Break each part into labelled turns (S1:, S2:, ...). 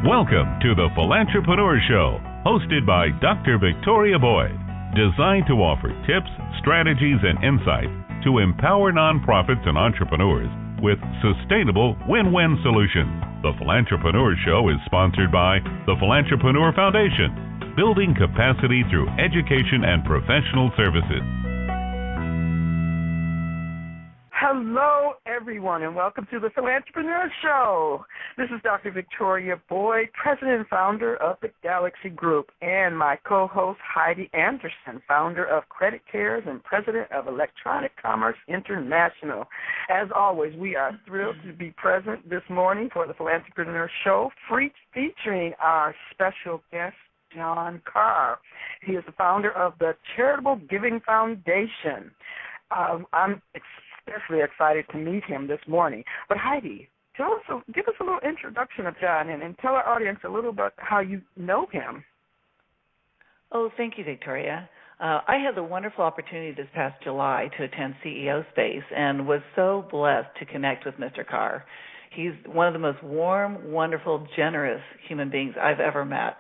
S1: Welcome to the Philantrepreneur Show, hosted by Dr. Victoria Boyd, designed to offer tips, strategies, and insights to empower nonprofits and entrepreneurs with sustainable win-win solutions. The Philantrepreneur Show is sponsored by the Philantrepreneur Foundation, building capacity through education and professional services.
S2: Hello, everyone, and welcome to the Philantrepreneur Show. This is Dr. Victoria Boyd, president and founder of the Galaxy Group, and my co-host Heidi Anderson, founder of Credit Cares and president of Electronic Commerce International. As always, we are thrilled to be present this morning for the Philantrepreneur Show, featuring our special guest, John Carr. He is the founder of the Charitable Giving Foundation. I'm especially excited to meet him this morning. But Heidi, give us a little introduction of John and tell our audience a little about how you know him.
S3: Oh, thank you, Victoria. I had the wonderful opportunity this past July to attend CEO Space and was so blessed to connect with Mr. Carr. He's one of the most warm, wonderful, generous human beings I've ever met.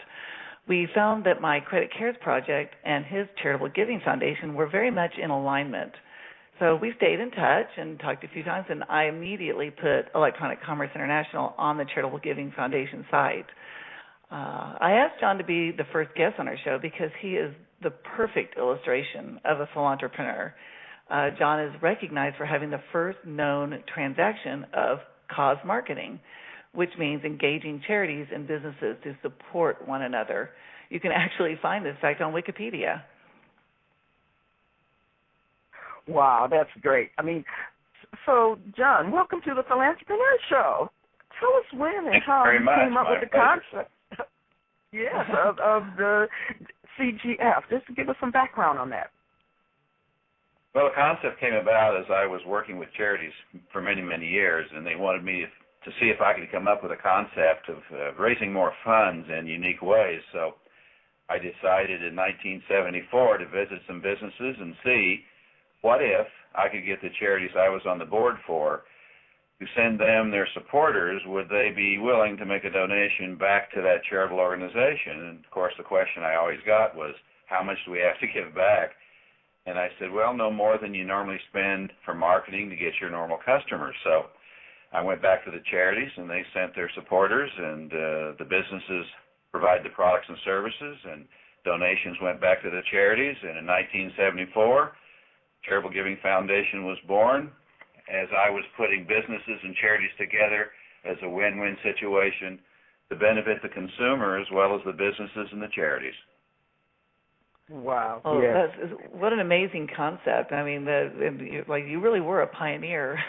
S3: We found that my Credit Cares project and his Charitable Giving Foundation were very much in alignment. So we stayed in touch and talked a few times, and I immediately put Electronic Commerce International on the Charitable Giving Foundation site. I asked John to be the first guest on our show because he is the perfect illustration of a philantrepreneur. John is recognized for having the first known transaction of cause marketing, which means engaging charities and businesses to support one another. You can actually find this fact on Wikipedia.
S2: Wow, that's great. I mean, so, John, welcome to the Philantrepreneur Show. Tell us when and how you came up with the concept of the CGF. Just to give us some background on that.
S4: Well, the concept came about as I was working with charities for many, many years, and they wanted me to see if I could come up with a concept of raising more funds in unique ways. So I decided in 1974 to visit some businesses and see what if I could get the charities I was on the board for to send them their supporters, would they be willing to make a donation back to that charitable organization? And, of course, the question I always got was, how much do we have to give back? And I said, well, no more than you normally spend for marketing to get your normal customers. So I went back to the charities, and they sent their supporters, and the businesses provided the products and services, and donations went back to the charities. And in 1974, Charitable Giving Foundation was born as I was putting businesses and charities together as a win-win situation to benefit the consumer as well as the businesses and the charities.
S2: Wow.
S3: Oh,
S2: yes.
S3: What an amazing concept. I mean, you really were a pioneer.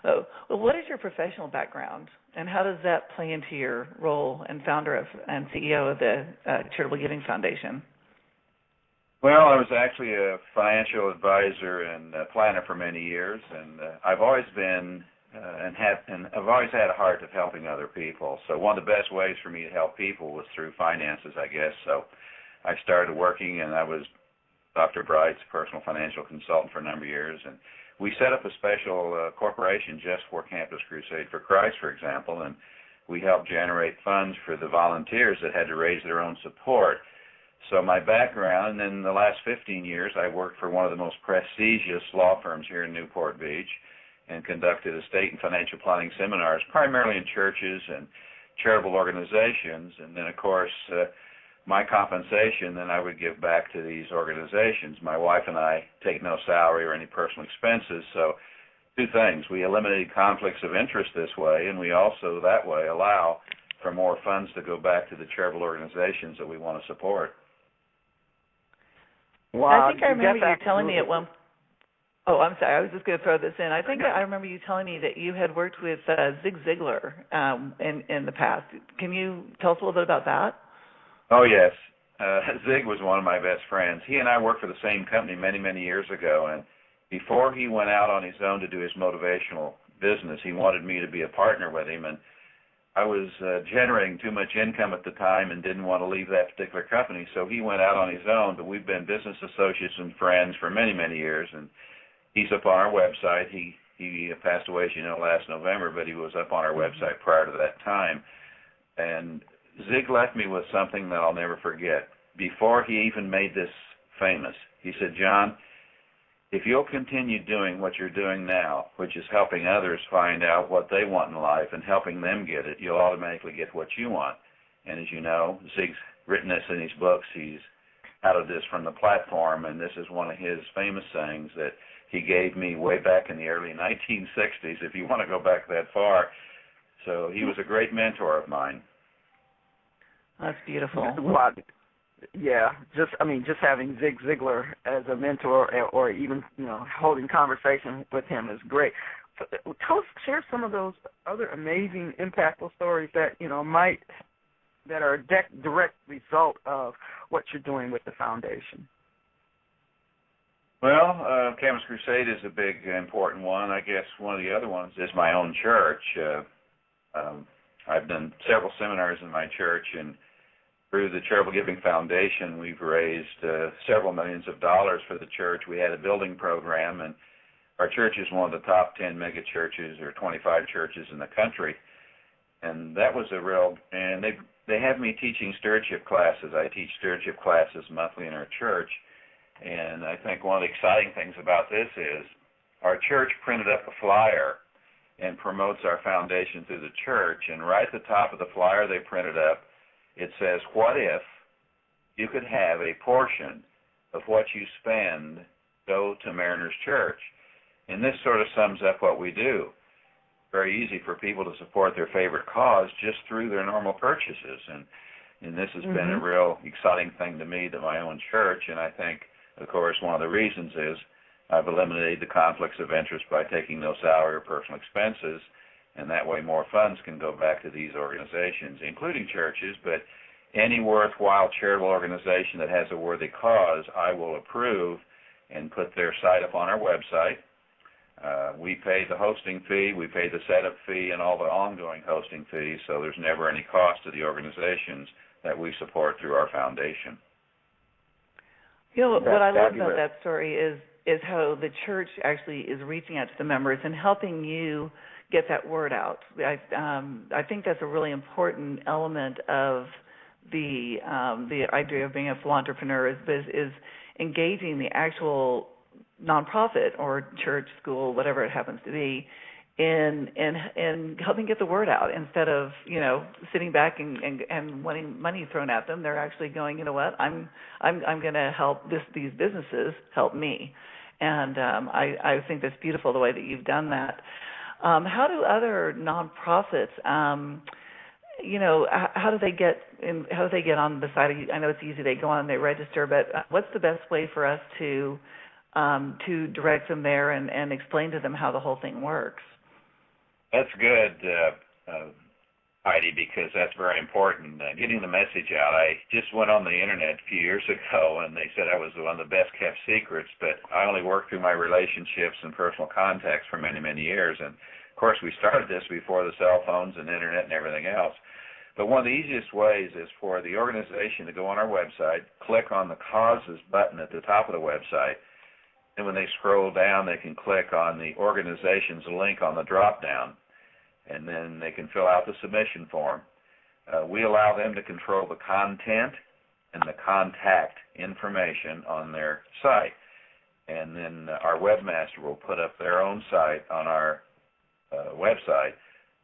S3: Well, what is your professional background, and how does that play into your role and founder of and CEO of the Charitable Giving Foundation?
S4: Well, I was actually a financial advisor and planner for many years, and I've always been I've always had a heart of helping other people. So one of the best ways for me to help people was through finances, I guess. So I started working, and I was Dr. Bright's personal financial consultant for a number of years, and we set up a special corporation just for Campus Crusade for Christ, for example, and we helped generate funds for the volunteers that had to raise their own support. So my background, in the last 15 years, I worked for one of the most prestigious law firms here in Newport Beach and conducted estate and financial planning seminars, primarily in churches and charitable organizations. And then, of course, my compensation, then I would give back to these organizations. My wife and I take no salary or any personal expenses. So two things. We eliminated conflicts of interest this way, and we also, that way, allow for more funds to go back to the charitable organizations that we want to support.
S3: Wow, I think I remember you telling me at one. Oh, I'm sorry. I was just going to throw this in. I think I remember you telling me that you had worked with Zig Ziglar in the past. Can you tell us a little bit about that?
S4: Oh, yes. Zig was one of my best friends. He and I worked for the same company many, many years ago, and before he went out on his own to do his motivational business, he wanted me to be a partner with him, and I was generating too much income at the time and didn't want to leave that particular company, so he went out on his own. But we've been business associates and friends for many, many years, and he's up on our website. He passed away, as you know, last November, but he was up on our website prior to that time. And Zig left me with something that I'll never forget. Before he even made this famous, he said, John, if you'll continue doing what you're doing now, which is helping others find out what they want in life and helping them get it, you'll automatically get what you want. And as you know, Zig's written this in his books. He's outed this from the platform, and this is one of his famous sayings that he gave me way back in the early 1960s, if you want to go back that far. So he was a great mentor of mine.
S3: That's beautiful.
S2: Well, yeah, just having Zig Ziglar as a mentor, or even holding conversation with him is great. Share some of those other amazing, impactful stories that that are a direct result of what you're doing with the foundation.
S4: Well, Campus Crusade is a big, important one. I guess one of the other ones is my own church. I've done several seminars in my church, and through the Charitable Giving Foundation, we've raised several millions of dollars for the church. We had a building program, and our church is one of the top 10 mega churches or 25 churches in the country. And that was a real, and they have me teaching stewardship classes. I teach stewardship classes monthly in our church. And I think one of the exciting things about this is our church printed up a flyer and promotes our foundation through the church. And right at the top of the flyer they printed up, it says, what if you could have a portion of what you spend go to Mariners Church? And this sort of sums up what we do. Very easy for people to support their favorite cause just through their normal purchases. And this has been a real exciting thing to me, to my own church. And I think, of course, one of the reasons is I've eliminated the conflicts of interest by taking no salary or personal expenses, and that way more funds can go back to these organizations, including churches, but any worthwhile charitable organization that has a worthy cause, I will approve and put their site up on our website. We pay the hosting fee, we pay the setup fee, and all the ongoing hosting fees, so there's never any cost to the organizations that we support through our foundation.
S3: What I love about that story is how the church actually is reaching out to the members and helping you get that word out. I think that's a really important element of the idea of being a philantrepreneur is engaging the actual nonprofit or church, school, whatever it happens to be, in helping get the word out instead of sitting back and wanting money thrown at them. They're actually going, you know what, I'm going to help these businesses help me, and I think that's beautiful the way that you've done that. How do other nonprofits, how do they get in? How do they get on the side of you? I know it's easy; they go on, they register, but what's the best way for us to direct them there and explain to them how the whole thing works?
S4: That's good, Heidi, because that's very important. Getting the message out. I just went on the internet a few years ago, and they said I was one of the best kept secrets, but I only worked through my relationships and personal contacts for many, many years. And, of course, we started this before the cell phones and internet and everything else. But one of the easiest ways is for the organization to go on our website, click on the causes button at the top of the website, and when they scroll down, they can click on the organization's link on the drop-down, and then they can fill out the submission form. We allow them to control the content and the contact information on their site. And then our webmaster will put up their own site on our website.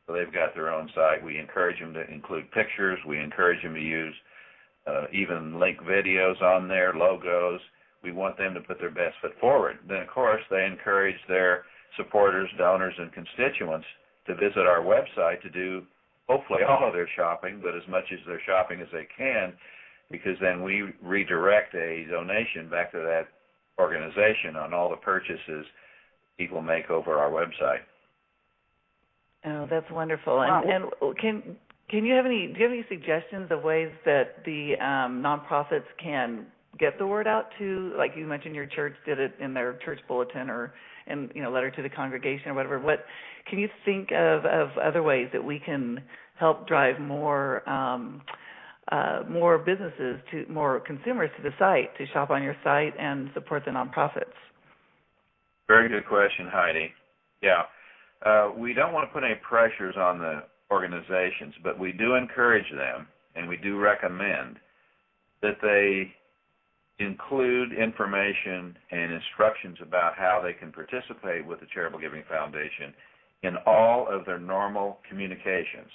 S4: So they've got their own site. We encourage them to include pictures. We encourage them to use even link videos on there, logos. We want them to put their best foot forward. Then, of course, they encourage their supporters, donors, and constituents to visit our website to do hopefully all of their shopping, but as much as their shopping as they can, because then we redirect a donation back to that organization on all the purchases people make over our website.
S3: Oh, that's wonderful.
S2: Wow.
S3: And do you have any suggestions of ways that the nonprofits can get the word out to, like you mentioned your church did it in their church bulletin or in letter to the congregation or whatever. What can you think of other ways that we can help drive more businesses more consumers to the site to shop on your site and support the nonprofits?
S4: Very good question, Heidi. Yeah. We don't want to put any pressures on the organizations, but we do encourage them and we do recommend that they include information and instructions about how they can participate with the Charitable Giving Foundation in all of their normal communications.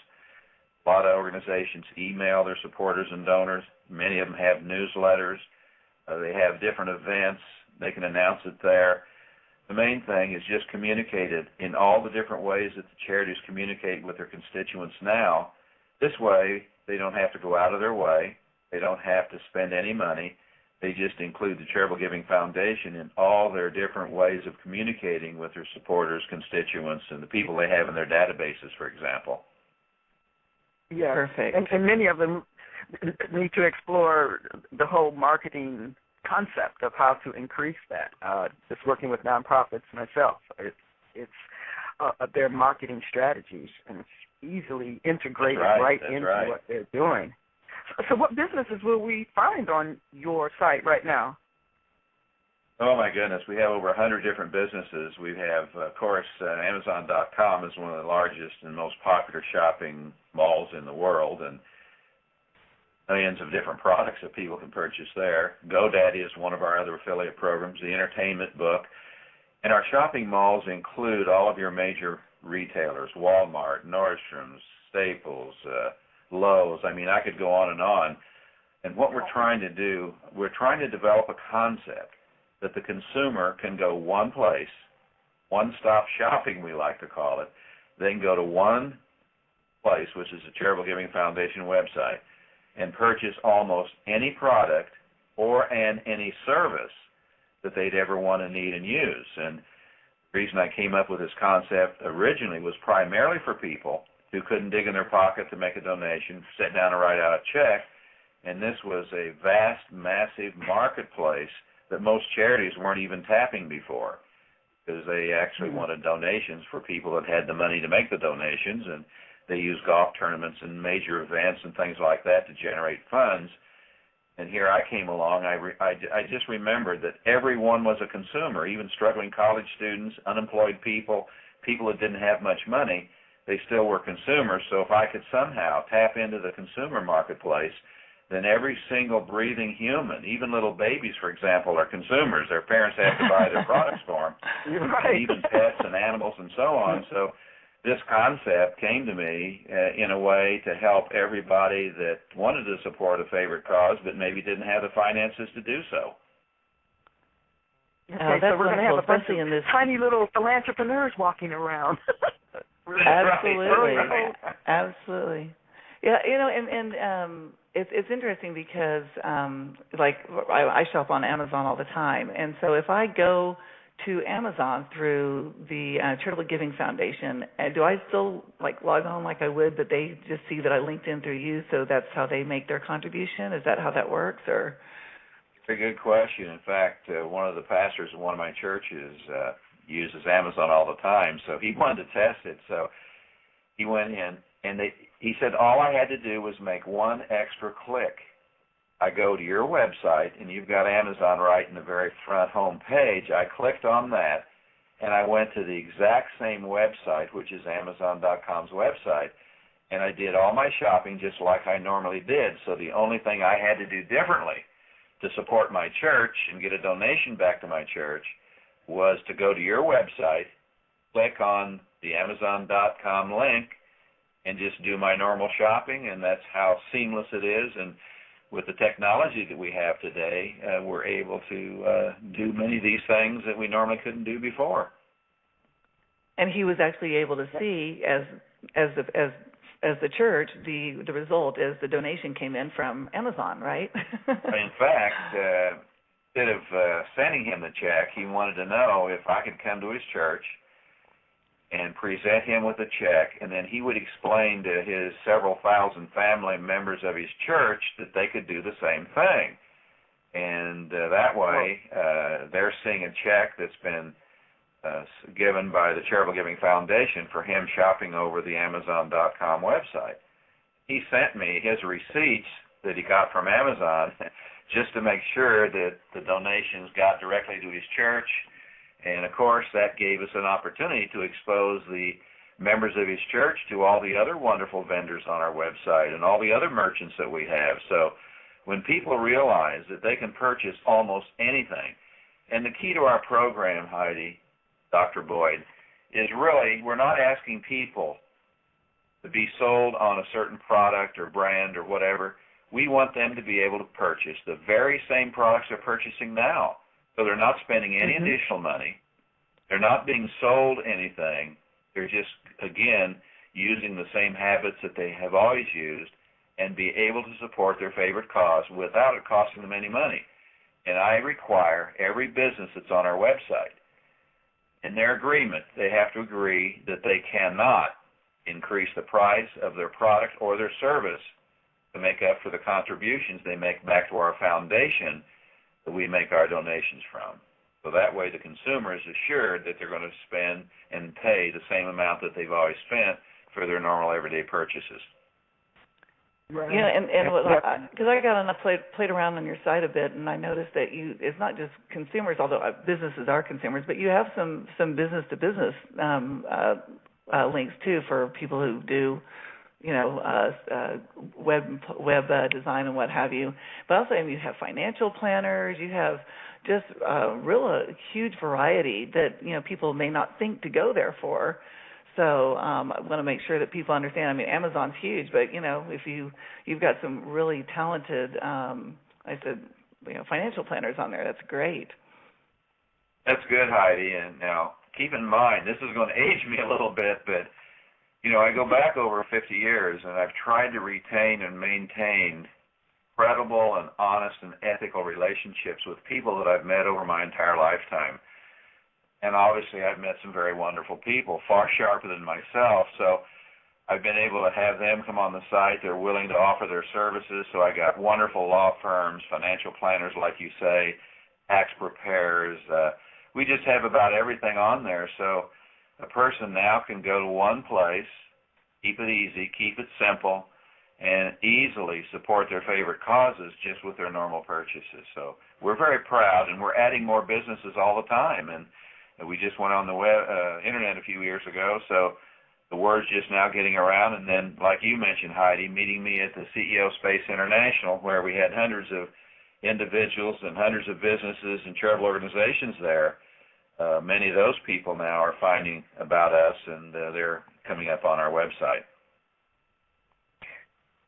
S4: A lot of organizations email their supporters and donors. Many of them have newsletters. They have different events. They can announce it there. The main thing is just communicate it in all the different ways that the charities communicate with their constituents now. This way, they don't have to go out of their way. They don't have to spend any money. They just include the Charitable Giving Foundation in all their different ways of communicating with their supporters, constituents, and the people they have in their databases, for example.
S2: Yeah,
S3: perfect.
S2: And many of them need to explore the whole marketing concept of how to increase that. Just working with nonprofits myself, it's their marketing strategies, and it's easily integrated right into what they're doing. So what businesses will we find on your site right now?
S4: Oh, my goodness. We have over 100 different businesses. We have, of course, Amazon.com is one of the largest and most popular shopping malls in the world, and millions of different products that people can purchase there. GoDaddy is one of our other affiliate programs, the Entertainment Book. And our shopping malls include all of your major retailers, Walmart, Nordstrom's, Staples, Lowe's. I mean, I could go on. And what we're trying to do, we're trying to develop a concept that the consumer can go one place, one-stop shopping, we like to call it. They can go to one place, which is the Charitable Giving Foundation website, and purchase almost any product or any service that they'd ever want to need and use. And the reason I came up with this concept originally was primarily for people who couldn't dig in their pocket to make a donation, sit down and write out a check, and this was a vast, massive marketplace that most charities weren't even tapping before, because they actually wanted donations for people that had the money to make the donations, and they used golf tournaments and major events and things like that to generate funds. And here I came along. I just remembered that everyone was a consumer, even struggling college students, unemployed people, people that didn't have much money. They still were consumers. So if I could somehow tap into the consumer marketplace, then every single breathing human, even little babies, for example, are consumers. Their parents have to buy their products for them,
S2: Right.
S4: even pets and animals and so on. So this concept came to me in a way to help everybody that wanted to support a favorite cause but maybe didn't have the finances to do so.
S2: Okay, so we're going to have a bunch of
S3: in this
S2: tiny little philantrepreneurs walking around.
S3: Absolutely. Absolutely. Yeah, you know, and it's interesting because, like, I shop on Amazon all the time, and so if I go to Amazon through the Charitable Giving Foundation, do I still, like, log on like I would, but they just see that I linked in through you, so that's how they make their contribution? Is that how that works, or?
S4: Very good question. In fact, one of the pastors in one of my churches uses Amazon all the time, so he wanted to test it. So he went in, and he said all I had to do was make one extra click. I go to your website, and you've got Amazon right in the very front home page. I clicked on that, and I went to the exact same website, which is Amazon.com's website, and I did all my shopping just like I normally did. So the only thing I had to do differently to support my church and get a donation back to my church was to go to your website, click on the Amazon.com link, and just do my normal shopping, and that's how seamless it is. And with the technology that we have today, we're able to do many of these things that we normally couldn't do before.
S3: And he was actually able to see, as the church, the result is the donation came in from Amazon, right?
S4: In fact, instead of sending him the check, he wanted to know if I could come to his church and present him with a check, and then he would explain to his several thousand family members of his church that they could do the same thing. And that way, they're seeing a check that's been given by the Charitable Giving Foundation for him shopping over the Amazon.com website. He sent me his receipts that he got from Amazon just to make sure that the donations got directly to his church. And, of course, that gave us an opportunity to expose the members of his church to all the other wonderful vendors on our website and all the other merchants that we have. So when people realize that they can purchase almost anything, and the key to our program, Heidi, Dr. Boyd, is really we're not asking people to be sold on a certain product or brand or whatever. We want them to be able to purchase the very same products they're purchasing now. So they're not spending any additional money. They're not being sold anything. They're just, again, using the same habits that they have always used and be able to support their favorite cause without it costing them any money. And I require every business that's on our website, in their agreement, they have to agree that they cannot increase the price of their product or their service to make up for the contributions they make back to our foundation that we make our donations from. So that way the consumer is assured that they're going to spend and pay the same amount that they've always spent for their normal everyday purchases.
S3: Right. Yeah, and because I got on, played around on your site a bit, and I noticed that it's not just consumers, although businesses are consumers, but you have some business to business links too for people who do, web design and what have you. But also, you have financial planners, you have just a huge variety that people may not think to go there for. So I want to make sure that people understand. I mean, Amazon's huge, but if you've got some really talented, financial planners on there, that's great.
S4: That's good, Heidi. And now keep in mind, this is going to age me a little bit, but I go back over 50 years, and I've tried to retain and maintain credible and honest and ethical relationships with people that I've met over my entire lifetime. And obviously I've met some very wonderful people, far sharper than myself, so I've been able to have them come on the site. They're willing to offer their services, so I got wonderful law firms, financial planners, like you say, tax preparers. We just have about everything on there, so a person now can go to one place, keep it easy, keep it simple, and easily support their favorite causes just with their normal purchases. So we're very proud, and we're adding more businesses all the time, and we just went on the internet a few years ago, so the word's just now getting around. And then, like you mentioned, Heidi, meeting me at the CEO Space International, where we had hundreds of individuals and hundreds of businesses and charitable organizations there. Many of those people now are finding about us, and they're coming up on our website.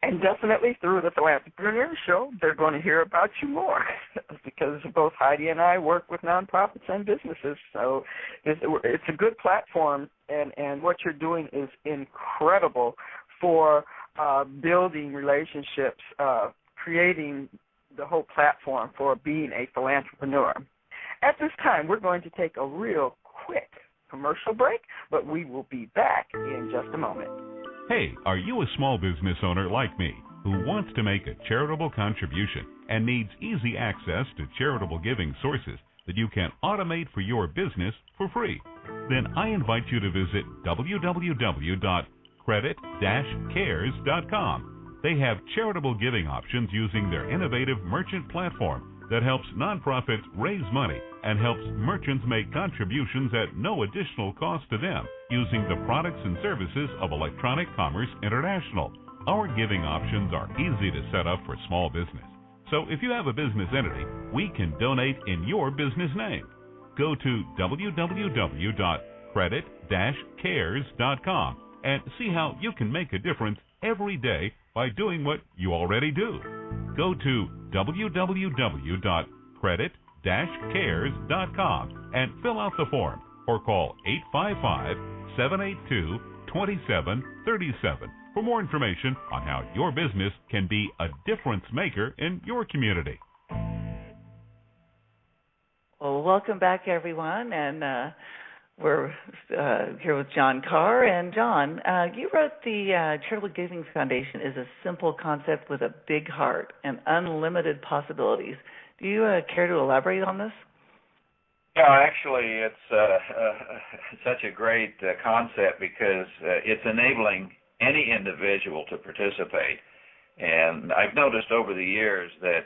S2: And definitely through the Philantrepreneur Show, they're going to hear about you more because both Heidi and I work with nonprofits and businesses. So it's a good platform, and what you're doing is incredible for building relationships, creating the whole platform for being a philantrepreneur. At this time, we're going to take a real quick commercial break, but we will be back in just a moment.
S1: Hey, are you a small business owner like me who wants to make a charitable contribution and needs easy access to charitable giving sources that you can automate for your business for free? Then I invite you to visit www.credit-cares.com. They have charitable giving options using their innovative merchant platform that helps nonprofits raise money and helps merchants make contributions at no additional cost to them using the products and services of Electronic Commerce International. Our giving options are easy to set up for small business. So if you have a business entity, we can donate in your business name. Go to www.credit-cares.com and see how you can make a difference every day by doing what you already do. Go to www.credit-cares.com and fill out the form or call 855-782-2737 for more information on how your business can be a difference maker in your community.
S3: Well, welcome back, everyone, and we're here with John Carr. And John, you wrote the Charitable Giving Foundation is a simple concept with a big heart and unlimited possibilities. Do you care to elaborate on this?
S4: Yeah, actually, it's such a great concept because it's enabling any individual to participate. And I've noticed over the years that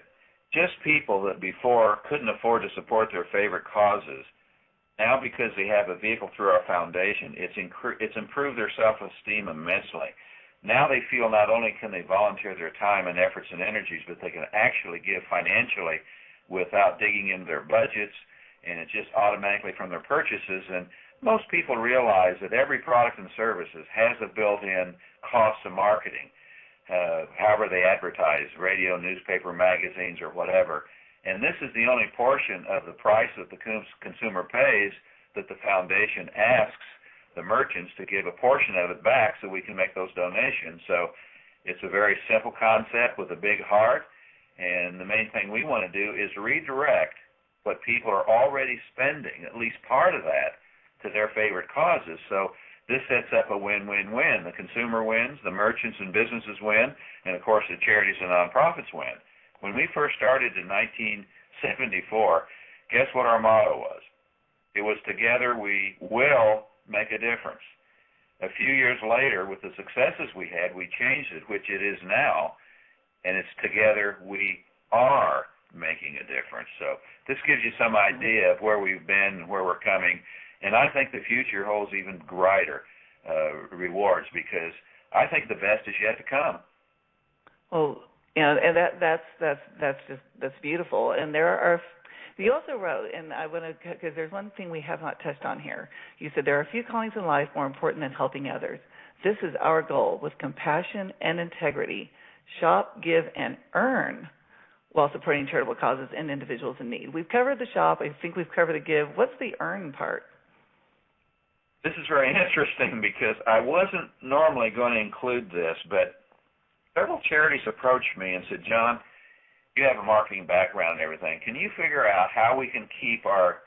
S4: just people that before couldn't afford to support their favorite causes Now, because they have a vehicle through our foundation, it's improved their self-esteem immensely. Now they feel not only can they volunteer their time and efforts and energies, but they can actually give financially without digging into their budgets, and it's just automatically from their purchases. And most people realize that every product and services has a built-in cost of marketing, however they advertise, radio, newspaper, magazines, or whatever. And this is the only portion of the price that the consumer pays that the foundation asks the merchants to give a portion of it back so we can make those donations. So it's a very simple concept with a big heart, and the main thing we want to do is redirect what people are already spending, at least part of that, to their favorite causes. So this sets up a win-win-win. The consumer wins, the merchants and businesses win, and of course the charities and nonprofits win. When we first started in 1974, guess what our motto was? It was together we will make a difference. A few years later, with the successes we had, we changed it, which it is now, and it's together we are making a difference. So this gives you some idea of where we've been and where we're coming, and I think the future holds even brighter rewards, because I think the best is yet to come.
S3: Well, and that's beautiful. And you also wrote, and I want to, because there's one thing we have not touched on here. You said there are a few callings in life more important than helping others. This is our goal: with compassion and integrity, shop, give, and earn, while supporting charitable causes and individuals in need. We've covered the shop. I think we've covered the give. What's the earn part?
S4: This is very interesting, because I wasn't normally going to include this, but several charities approached me and said, John, you have a marketing background and everything. Can you figure out how we can keep our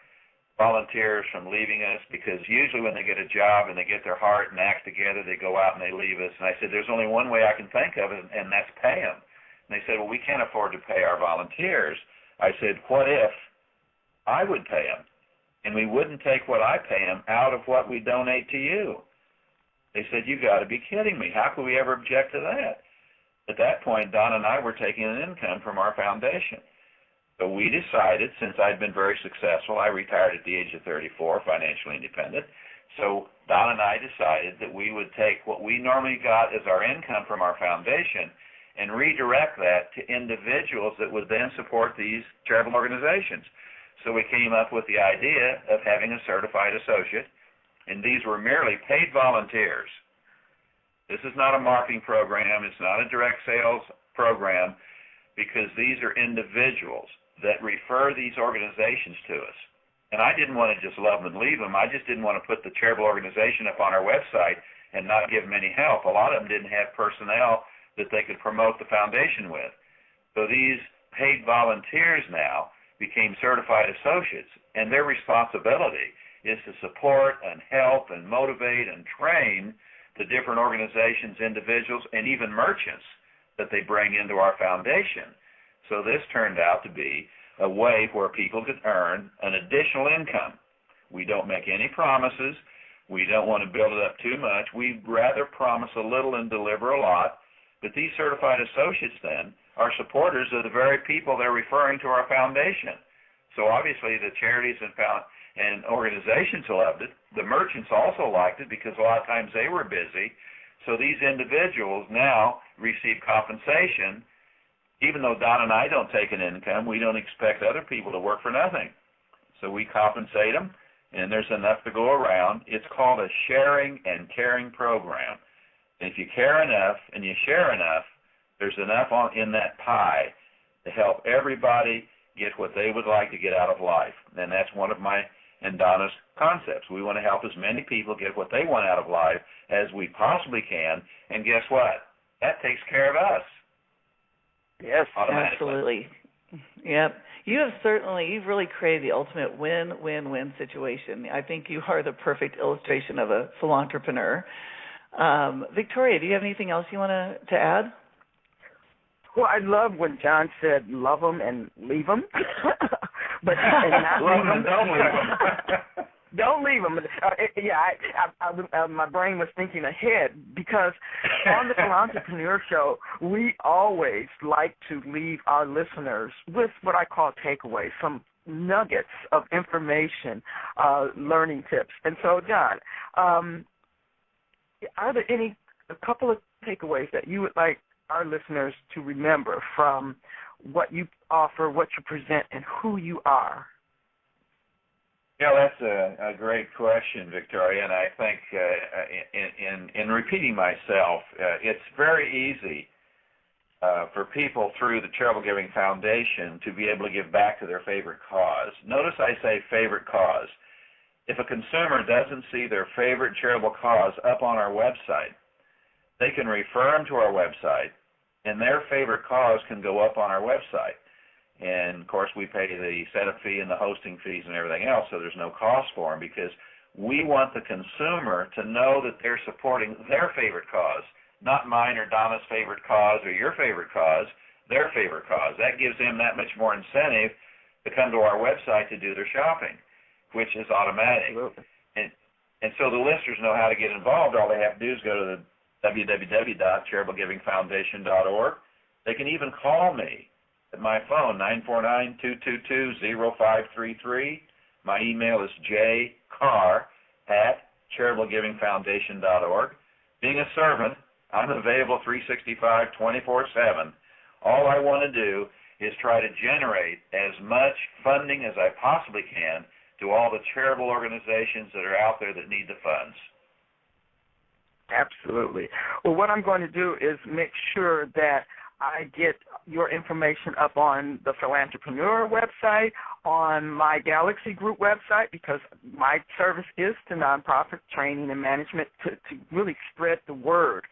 S4: volunteers from leaving us? Because usually when they get a job and they get their heart and act together, they go out and they leave us. And I said, there's only one way I can think of it, and that's pay them. And they said, well, we can't afford to pay our volunteers. I said, what if I would pay them? And we wouldn't take what I pay them out of what we donate to you. They said, you got to be kidding me. How could we ever object to that? At that point, Don and I were taking an income from our foundation. So we decided, since I'd been very successful, I retired at the age of 34, financially independent. So Don and I decided that we would take what we normally got as our income from our foundation and redirect that to individuals that would then support these charitable organizations. So we came up with the idea of having a certified associate, and these were merely paid volunteers. This is not a marketing program. It's not a direct sales program, because these are individuals that refer these organizations to us. And I didn't want to just love them and leave them. I just didn't want to put the charitable organization up on our website and not give them any help. A lot of them didn't have personnel that they could promote the foundation with. So these paid volunteers now became certified associates, and their responsibility is to support and help and motivate and train the different organizations, individuals, and even merchants that they bring into our foundation. So this turned out to be a way where people could earn an additional income. We don't make any promises. We don't want to build it up too much. We'd rather promise a little and deliver a lot. But these certified associates then are supporters of the very people they're referring to our foundation. So obviously the charities and organizations loved it. The merchants also liked it, because a lot of times they were busy. So these individuals now receive compensation. Even though Don and I don't take an income, we don't expect other people to work for nothing. So we compensate them, and there's enough to go around. It's called a sharing and caring program. And if you care enough and you share enough, there's enough in that pie to help everybody get what they would like to get out of life. And that's one of my and Donna's concepts. We want to help as many people get what they want out of life as we possibly can, and guess what? That takes care of us.
S2: Yes,
S3: absolutely. Yep. You've really created the ultimate win-win-win situation. I think you are the perfect illustration of a philantrepreneur. Victoria, do you have anything else you want to add?
S2: Well, I love when John said love them and leave them. But and not leave them.
S4: Don't leave them.
S2: Don't leave them. My brain was thinking ahead, because on the Philantrepreneur Show, we always like to leave our listeners with what I call takeaways, some nuggets of information, learning tips. And so, John, are there a couple of takeaways that you would like our listeners to remember from what you offer, what you present, and who you are?
S4: Yeah, that's a great question, Victoria, and I think in repeating myself, it's very easy for people through the Charitable Giving Foundation to be able to give back to their favorite cause. Notice I say favorite cause. If a consumer doesn't see their favorite charitable cause up on our website, they can refer them to our website, and their favorite cause can go up on our website. And, of course, we pay the setup fee and the hosting fees and everything else, so there's no cost for them, because we want the consumer to know that they're supporting their favorite cause, not mine or Donna's favorite cause or your favorite cause, their favorite cause. That gives them that much more incentive to come to our website to do their shopping, which is automatic. And so the listeners know how to get involved. All they have to do is go to the www.charitablegivingfoundation.org. They can even call me at my phone, 949-222-0533. My email is jcarr@charitablegivingfoundation.org. Being a servant, I'm available 365, 24/7. All I want to do is try to generate as much funding as I possibly can to all the charitable organizations that are out there that need the funds.
S2: Absolutely. Well, what I'm going to do is make sure that I get your information up on the Philantrepreneur website, on my Galaxy Group website, because my service is to nonprofit training and management to really spread the word.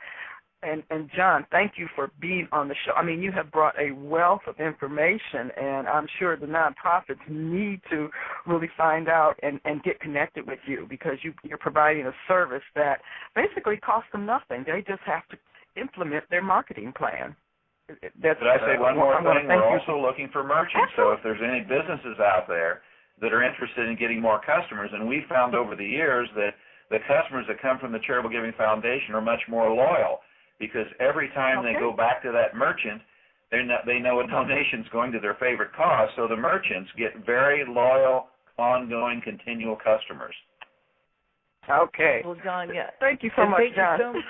S2: And John, thank you for being on the show. I mean, you have brought a wealth of information, and I'm sure the nonprofits need to really find out and get connected with you, because you're providing a service that basically costs them nothing. They just have to implement their marketing plan.
S4: Could I say one more thing? We're also looking for merchants, so if there's any businesses out there that are interested in getting more customers, and we found over the years that the customers that come from the Charitable Giving Foundation are much more loyal, because every time they go back to that merchant, they know a donation's going to their favorite cause, so the merchants get very loyal, ongoing, continual customers.
S2: Okay.
S3: Well, John, yeah.
S2: Thank you so much, John.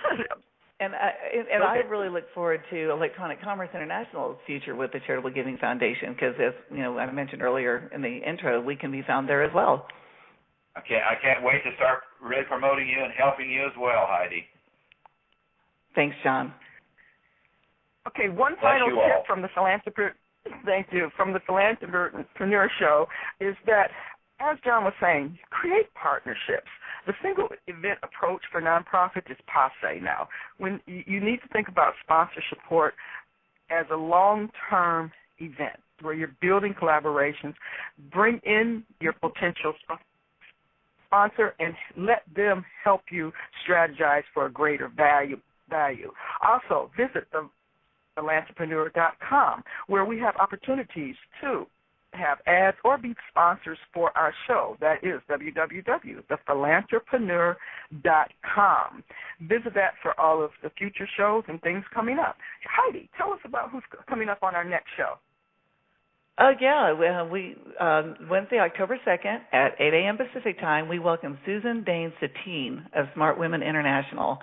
S3: And I really look forward to Electronic Commerce International's future with the Charitable Giving Foundation, because, as I mentioned earlier in the intro, we can be found there as well.
S4: I can't wait to start really promoting you and helping you as well, Heidi.
S3: Thanks, John.
S2: Okay, one final tip from the Philantrepreneur Show is that, as John was saying, create partnerships. The single event approach for nonprofits is passé now. When you need to think about sponsor support as a long-term event where you're building collaborations. Bring in your potential sponsor and let them help you strategize for a greater value. Also, visit the Philantrepreneur.com, where we have opportunities to have ads or be sponsors for our show. That is www.thephilantrepreneur.com. Visit that for all of the future shows and things coming up. Heidi, tell us about who's coming up on our next show.
S3: We Wednesday, October 2nd at 8 a.m. Pacific Time, we welcome Susan Dane Satine of Smart Women International.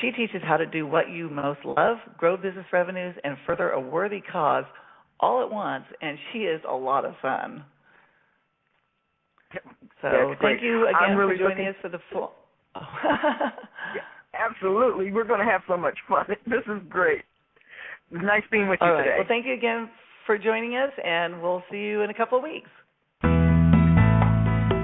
S3: She teaches how to do what you most love, grow business revenues, and further a worthy cause all at once, and she is a lot of fun. So thank you again for joining us for the full.
S2: Yeah, absolutely. We're going to have so much fun. This is great. It's nice being with you today.
S3: Well, thank you again for joining us, and we'll see you in a couple of weeks.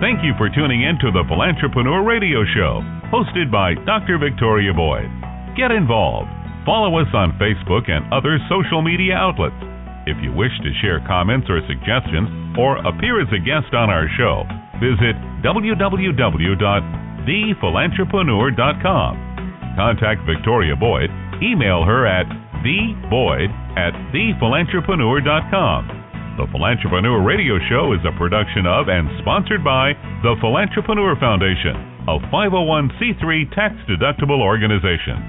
S1: Thank you for tuning in to the Philantrepreneur Radio Show, hosted by Dr. Victoria Boyd. Get involved. Follow us on Facebook and other social media outlets. If you wish to share comments or suggestions or appear as a guest on our show, visit www.thephilantrepreneur.com. Contact Victoria Boyd. Email her at theboyd@thephilantrepreneur.com. The Philantrepreneur Radio Show is a production of and sponsored by the Philantrepreneur Foundation, a 501c3 tax-deductible organization.